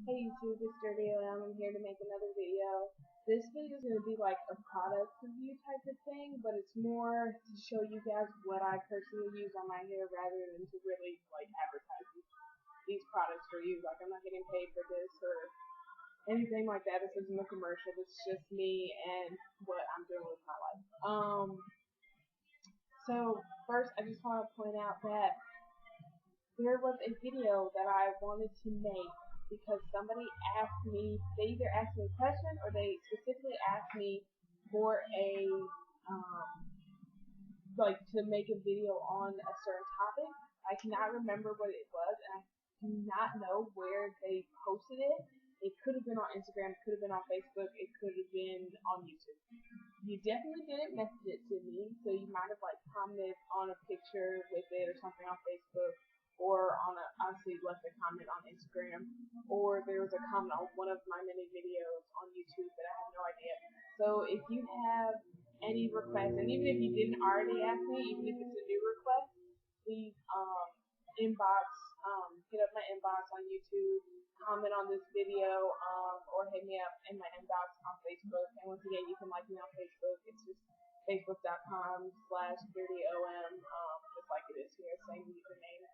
Hey YouTube, it's Dirty I'm here to make another video. This video is going to be like a product review type of thing, but it's more to show you guys what I personally use on my hair rather than to really like advertise these products for you. Like I'm not getting paid for this or anything like that. This isn't a commercial. It's just me and what I'm doing with my life. So first I just want to point out that there was a video that I wanted to make because somebody asked me, they either asked me a question or they specifically asked me for a, like to make a video on a certain topic. I cannot remember what it was and I do not know where they posted it. It could have been on Instagram, it could have been on Facebook, it could have been on YouTube. You definitely didn't message it to me, so you might have like commented on a picture with it or something on Facebook, or on a obviously left a comment on Instagram, or there was a comment on one of my many videos on YouTube that I have no idea. So if you have any requests, and even if you didn't already ask me, even if it's a new request, please inbox, hit up my inbox on YouTube, comment on this video, or hit me up in my inbox on Facebook. And once again, you can like me on Facebook. It's just facebook.com/dirtym, just like it is here, same username.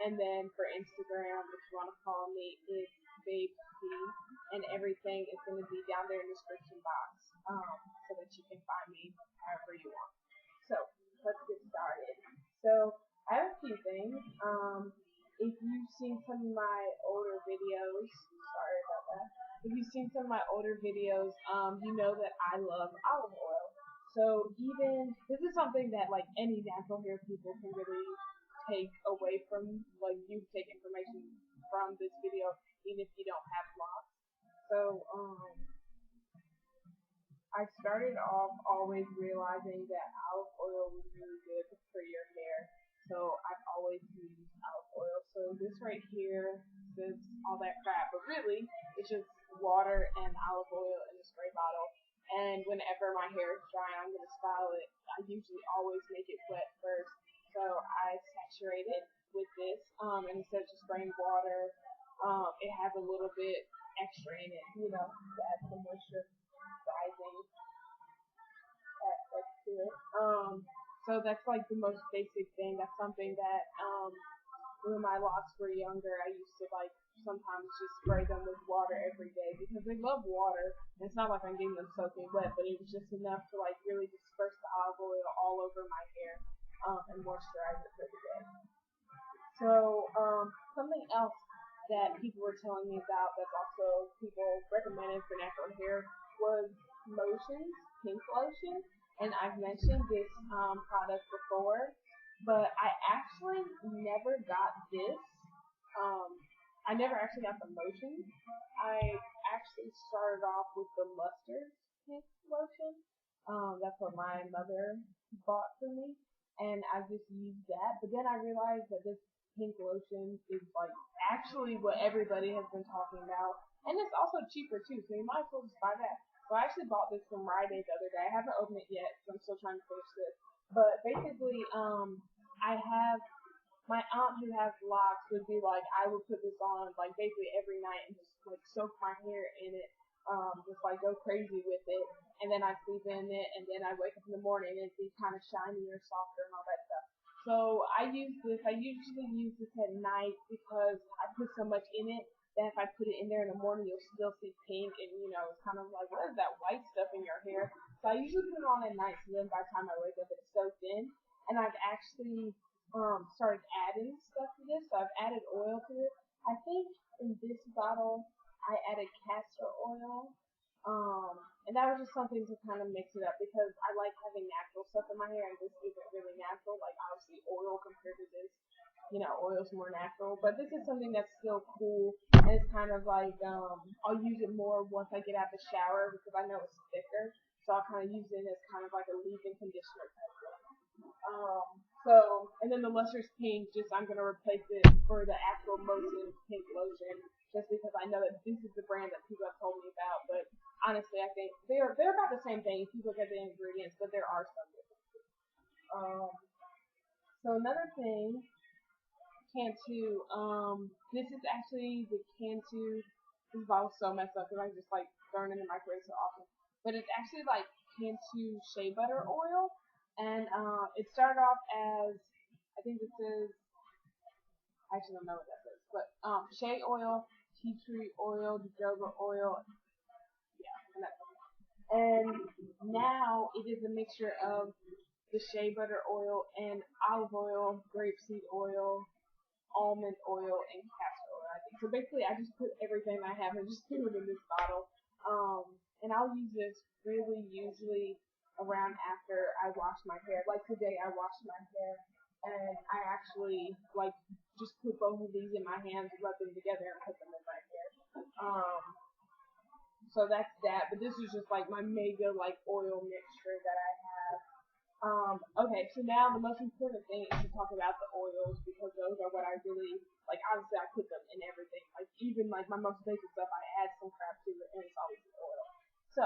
And then for Instagram, if you want to follow me, it's Grapeseed, and everything is going to be down there in the description box, so that you can find me however you want. So let's get started. So I have a few things. If you've seen some of my older videos, sorry about that. If you've seen some of my older videos, you know that I love olive oil. So even this is something that like any natural hair people can really take away from, like you take information from this video, even if you don't have locks. So I started off always realizing that olive oil was really good for your hair. So I've always used olive oil. So this right here says all that crap, but really it's just water and olive oil in a spray bottle. And whenever my hair is dry, I'm gonna style it. I usually always make it wet first. So I saturate it with this, and instead of just spraying water, it has a little bit extra in it, to add some moisturizing aspect to it. So that's like the most basic thing. That's something that when my locks were younger, I used to like sometimes just spray them with water every day because they love water. And it's not like I'm getting them soaking wet, but it was just enough to like really disperse the olive oil all over my hair, and moisturize it for the day. So something else that people were telling me about that's also people recommended for natural hair was lotions, pink lotion. And I've mentioned this product before, but I actually never got this. Um, I never actually got the lotion. I actually started off with the luster pink lotion. That's what my mother bought for me, and I just used that. But then I realized that this pink lotion is like actually what everybody has been talking about, and it's also cheaper too. So you might as well just buy that. So I actually bought this from Rite Aid the other day. I haven't opened it yet, so I'm still trying to finish this. But basically, I have my aunt who has locks would be like, I would put this on like basically every night and just like soak my hair in it, just like go crazy with it, and then I sleep in it, and then I wake up in the morning and it'd be kind of shiny or softer and all that stuff. So I use this. I usually use this at night because I put so much in it that if I put it in there in the morning, you'll still see pink, and it's kind of like, what is that white stuff in your hair? So I usually put it on at night, so then by the time I wake up, it's soaked in. And I've actually started adding stuff to this. So I've added oil to it. I think in this bottle I added castor oil. And that was just something to kind of mix it up because I like having natural stuff in my hair, and this isn't really natural. Like obviously oil compared to this, oil's more natural. But this is something that's still cool, and it's kind of like I'll use it more once I get out the shower because I know it's thicker. So I'll kind of use it as kind of like a leave-in conditioner type thing. And then the lustrous pink, just I'm gonna replace it for the actual lotion, pink lotion, just because I know that this is the brand that people have told me about. But honestly, I think they're about the same thing if you look at the ingredients, but there are some differences. Um, so another thing, Cantu. This is actually the Cantu. this bottle's so messed up because I just like throw it in the microwave so often. But it's actually like Cantu shea butter oil, and it started off as, I think this is, I actually don't know what that says, but shea oil, tea tree oil, jojoba oil, yeah, and now it is a mixture of the shea butter oil and olive oil, grapeseed oil, almond oil, and castor oil, I think. So basically, I just put everything I have and just threw it in this bottle. And I'll use this really usually around after I wash my hair. Like today, I washed my hair, and I actually like just put both of these in my hands, rub them together, and put them in my hair. Um, so that's that. But this is just like my mega like oil mixture that I have. Okay, so now the most important thing is to talk about the oils because those are what I really like. Obviously, I put them in everything. Like even like my most basic stuff, I add some crap to it, and it's always the oil. So,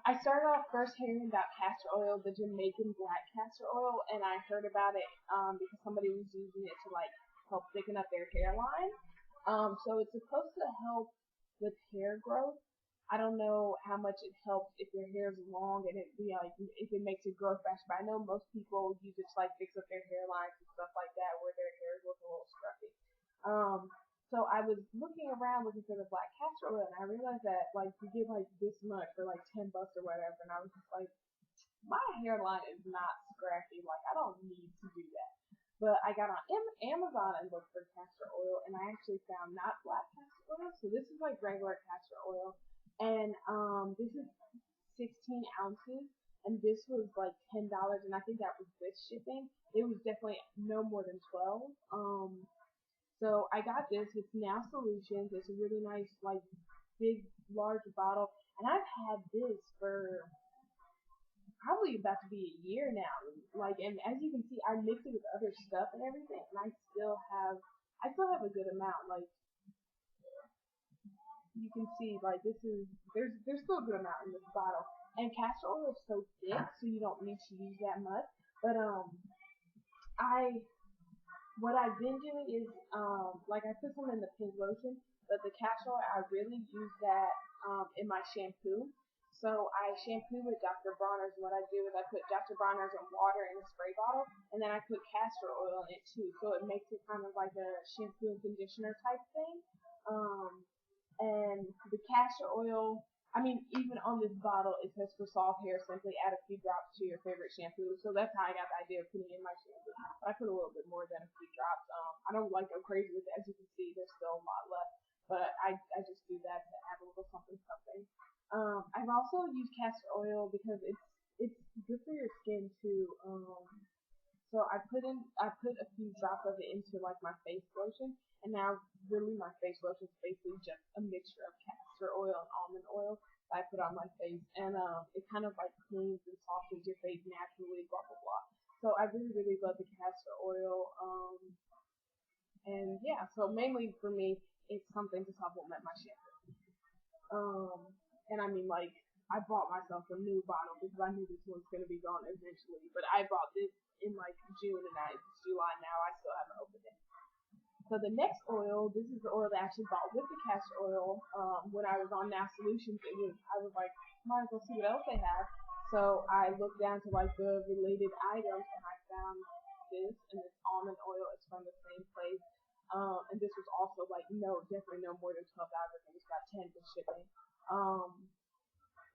I started off first hearing about castor oil, the Jamaican black castor oil, and I heard about it because somebody was using it to like help thicken up their hairline. So it's supposed to help with hair growth. I don't know how much it helps if your hair is long and it be like if it makes it grow faster. But I know most people use it to like fix up their hairlines and stuff like that where their hair looks a little scruffy. Um, so I was looking around looking for the black castor oil and I realized that like you get like this much for like $10 or whatever, and I was just like, my hairline is not scrappy. Like I don't need to do that. But I got on Amazon and looked for castor oil, and I actually found not black castor oil. So this is like regular castor oil, and this is 16 ounces, and this was like $10, and I think that was with shipping. It was definitely no more than 12. So I got this. It's Now Solutions. It's a really nice, like big, large bottle, and I've had this for probably about to be a year now. Like, and as you can see, I mix it with other stuff and everything, and I still have a good amount. Like, you can see, like there's still a good amount in this bottle. And castor oil is so thick, so you don't need to use that much. But I what I've been doing is like I put some in the pink lotion, but the castor oil I really use that in my shampoo. So I shampoo with Dr. Bronner's. What I do is I put Dr. Bronner's in water in a spray bottle, and then I put castor oil in it too. So it makes it kind of like a shampoo and conditioner type thing. Um, and the castor oil, I mean, even on this bottle, it says for soft hair, simply add a few drops to your favorite shampoo. So that's how I got the idea of putting in my shampoo. But I put a little bit more than a few drops. I don't like go crazy with it. As you can see, there's still a lot left. But I just do that to add a little something something. I've also used castor oil because it's good for your skin too. So I put a few drops of it into like my face lotion, and now really my face lotion is basically just a mixture of castor oil and almond oil that I put on my face, and it kind of like cleans and softens your face naturally, blah blah blah. So I really love the castor oil. And yeah, so mainly for me, it's something to supplement my shampoo. Um, and I mean, like, I bought myself a new bottle because I knew this one's going to be gone eventually. But I bought this in like June, and it's July now. I still haven't opened it. So the next oil, this is the oil that I actually bought with the castor oil. When I was on Now Solutions, I was like, might as well see what else they have. So I looked down to like the related items, and I found this, and it's almond oil. It's from the same place. And this was also like definitely no more than $12. I think it's about 10 for shipping. Um,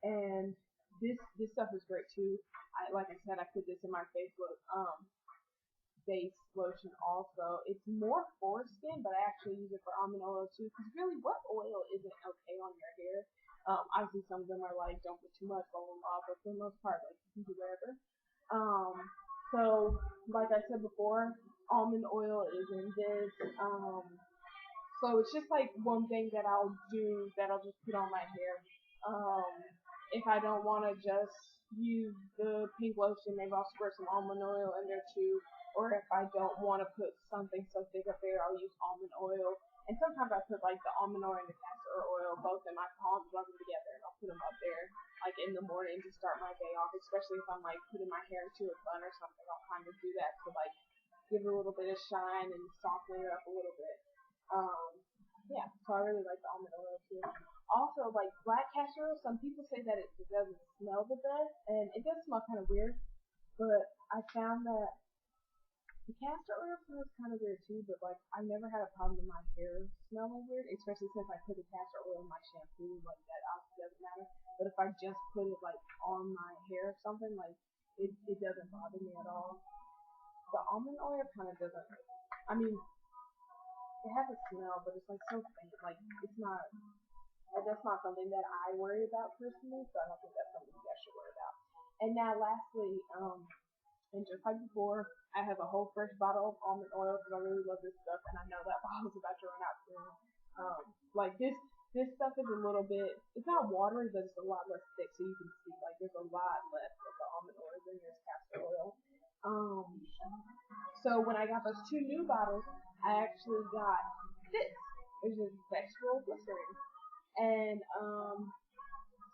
and this stuff is great too. Like I said, I put this in my face lotion also. It's more for skin, but I actually use it for almond oil too. Because really, what oil isn't okay on your hair? Obviously, some of them are like don't put too much, blah blah blah. But for the most part, like you can do whatever. Um, so like I said before, almond oil is in this. So it's just like one thing that I'll do that I'll just put on my hair. Um, if I don't want to just use the pink lotion, maybe I'll squirt some almond oil in there too. Or if I don't want to put something so thick up there, I'll use almond oil. And sometimes I put like the almond oil and the castor oil both in my palms, rub them together, and I'll put them up there like in the morning to start my day off. Especially if I'm like putting my hair into a bun or something, I'll kind of do that to like give it a little bit of shine and soften it up a little bit. Um, yeah. So I really like the almond oil too. Also, like black castor oil, some people say that it doesn't smell the best, and it does smell kind of weird. But I found that the castor oil smells kind of weird too. But like I've never had a problem with my hair smelling weird, especially since I put the castor oil in my shampoo. Like that obviously doesn't matter. But if I just put it like on my hair or something, like it doesn't bother me at all. The almond oil kind of doesn't. I mean, it has a smell, but it's like so faint. Like it's not. Like, that's not something that I worry about personally, so I don't think that's something you guys should worry about. And now, lastly, and just like before, I have a whole fresh bottle of almond oil because I really love this stuff, and I know that bottle's about to run out soon. Like this stuff is a little bit. It's not watery, but it's a lot less thick, so you can see like there's a lot less of the almond oil than there's castor oil. So when I got those two new bottles, I actually got this, which is vegetable glycerin. And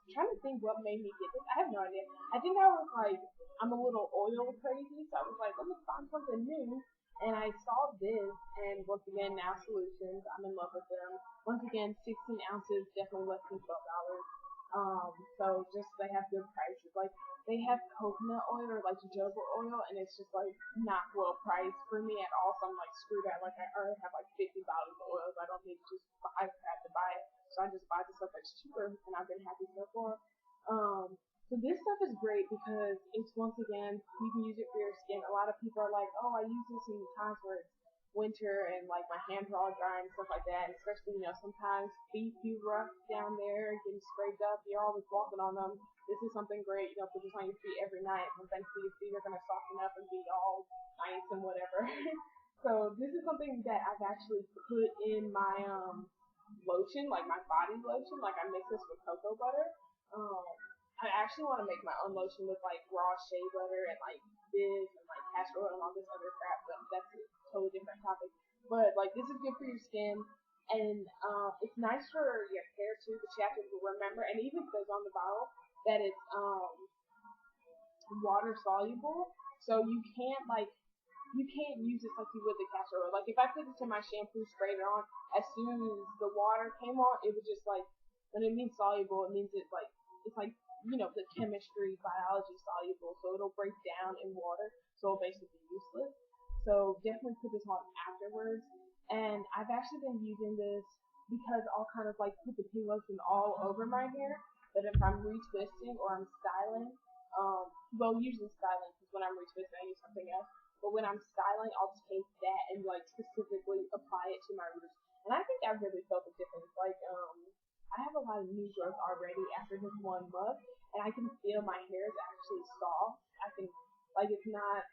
trying to think what made me get this. I have no idea. I think I was like, I'm a little oil crazy, so I was like, let me find something new. And I saw this, and once again, now solutions. I'm in love with them. Once again, 16 ounces, definitely less than $12. So just they have good prices. Like they have coconut oil or like jojoba oil, and it's just like not well priced for me at all. So I'm like, screw that. Like I already have like 50 bottles of oils. I don't need to just I have to buy it. So I just buy the stuff that's cheaper, and I've been happy so far. So this stuff is great because it's once again you can use it for your skin. A lot of people are like, oh, I use this in times where it's winter and like my hands are all dry and stuff like that. And especially sometimes feet do rough down there, getting scraped up. You're always walking on them. This is something great. Put this on your feet every night, and thankfully your feet are gonna soften up and be all nice and whatever. So this is something that I've actually put in my lotion, like my body lotion. Like I mix this with cocoa butter. I actually want to make my own lotion with like raw shea butter and like this and like castor oil and all this other crap, but that's a totally different topic. But like this is good for your skin, and it's nice for your hair too. But you have to remember, and it even says on the bottle that it's water soluble, so you can't use this like you would the castor oil. Like if I put this in my shampoo, sprayed it on, as soon as the water came on, it would just like when it means soluble, it means it's like the chemistry, biology soluble, so it'll break down in water, so it'll basically be useless. So definitely put this on afterwards. And I've actually been using this because I'll kind of like put the pink lotion all over my hair. But if I'm retwisting or I'm styling, usually styling because when I'm retwisting I use something else. But when I'm styling, I'll take that and like specifically apply it to my roots. And I think I really felt the difference. Like I have a lot of new growth already after just 1 month, and I can feel my hair is actually soft. I can like it's not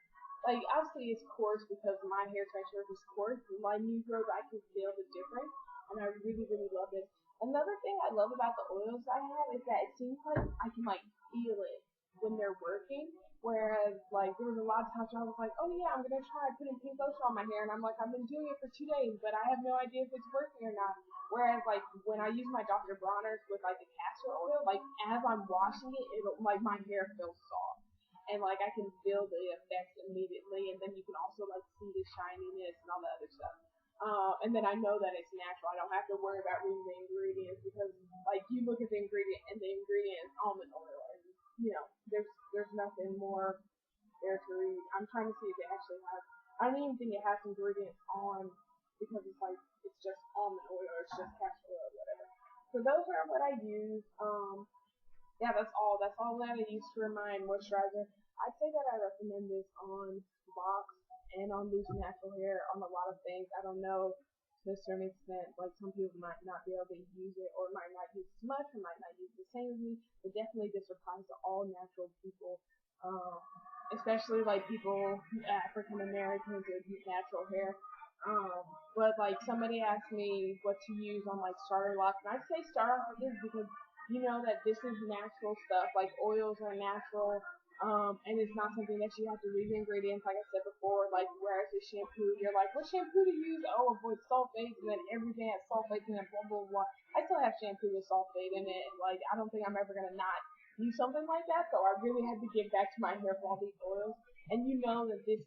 like obviously it's coarse because my hair texture is coarse. My new growth, I can feel the difference, and I really really love it. Another thing I love about the oils I have is that it seems like I can like feel it when they're working. Whereas like there was a lot of times where I was like, oh yeah, I'm gonna try putting pink lotion on my hair, and I'm like, I've been doing it for 2 days, but I have no idea if it's working or not. Whereas like when I use my Dr. Bronner's with like the castor oil, like as I'm washing it, it'll like my hair feels soft, and like I can feel the effects immediately, and then you can also like see the shininess and all the other stuff. And then I know that it's natural. I don't have to worry about reading the ingredients because like you look at the ingredient and the ingredient is almond oil, and there's nothing more there to read. I'm trying to see if it actually has. I don't even think it has ingredients on because it's like it's just almond oil or it's just castor oil or whatever. So those are what I use. Yeah, that's all. That's all that I use for my moisturizer. I'd say that I recommend this on locks and on loose natural hair on a lot of things. I don't know to a certain extent, like some people might not be able to use it or might not use as much or might not use the same as me, but definitely this applies to all natural people, especially like people, African Americans with natural hair. But like somebody asked me what to use on like starter locks, and I'd say starter locks because you know that this is natural stuff, like oils are natural, and it's not something that you have to read the ingredients, like I said before, like whereas the shampoo, you're like, what shampoo to use? Oh, avoid sulfates, and then everything has sulfates in it, blah, blah, blah. I still have shampoo with sulfate in it, like, I don't think I'm ever going to not use something like that, so I really had to give back to my hair for all these oils, and you know that this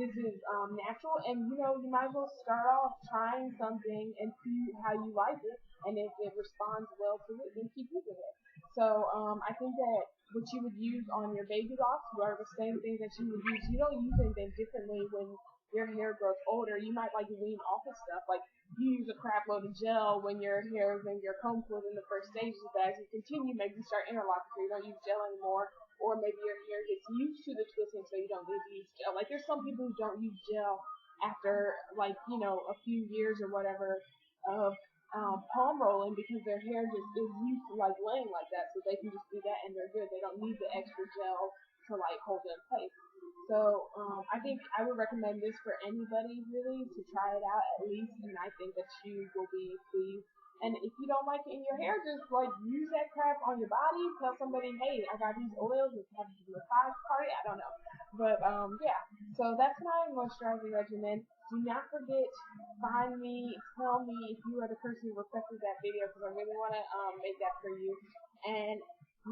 this is natural, and you might as well start off trying something and see how you like it, and if it responds well to it, then keep using it. So I think that what you would use on your baby locks are the same things that you would use. You don't use anything differently when your hair grows older. You might like wean off of stuff. Like you use a crap load of gel when your hair is in your comb cord in the first stages, but as you continue, maybe you start interlocking, so you don't use gel anymore. Or maybe your hair gets used to the twisting, so you don't need to use gel. Like there's some people who don't use gel after like a few years or whatever of palm rolling because their hair just is used to like laying like that, so they can just do that and they're good. They don't need the extra gel to like hold it in place. So I think I would recommend this for anybody really to try it out at least, and I think that you will be pleased. And if you don't like it in your hair, just like use that crap on your body. Tell somebody, hey, I got these oils. Let's have a massage party. I don't know, but yeah. So that's my moisturizing regimen. Do not forget, find me, tell me if you are the person who requested that video because I really want to make that for you. And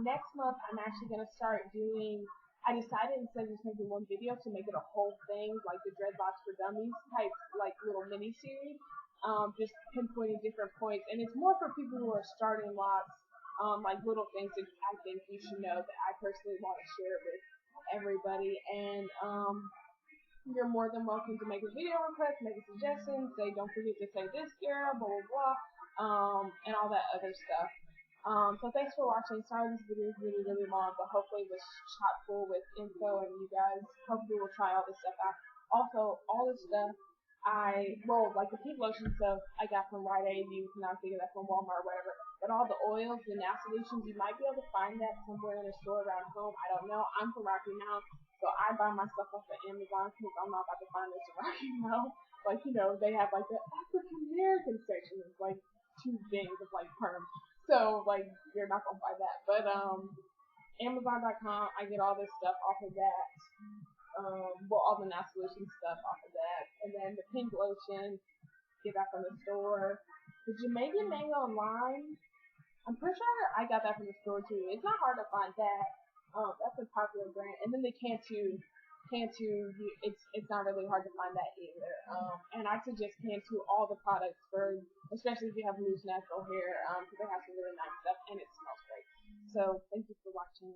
next month, I'm actually going to start doing. I decided instead of just making one video to make it a whole thing, like the Dreadlocks for Dummies type, like little mini series, just pinpointing different points. And it's more for people who are starting locks, like little things that I think you should know that I personally want to share with everybody. And you're more than welcome to make a video request, make a suggestion, say don't forget to say this girl, blah blah blah, and all that other stuff. So thanks for watching. Sorry this video is really, really long, but hopefully it was chock full with info and you guys hopefully will try all this stuff out. Also, all this stuff like the pink lotion stuff I got from Rite Aid, you can now figure that from Walmart or whatever. But all the oils, the now solutions, you might be able to find that somewhere in a store around home. I don't know. I'm from Rocky Mount, so I buy my stuff off of Amazon because I'm not about to find this in Rocky Mount. Like, they have like the African American section. It's like two things of like perm. So like you're not gonna find that. But Amazon.com, I get all this stuff off of that. All the now solution stuff off of that. And then the pink lotion, get that from the store. The Jamaican mango and lime, I'm pretty sure I got that from the store too. It's not hard to find that. That's a popular brand. And then the Cantu, it's not really hard to find that either. And I suggest Cantu all the products for, especially if you have loose natural hair, because they have some really nice stuff and it smells great. So thank you for watching.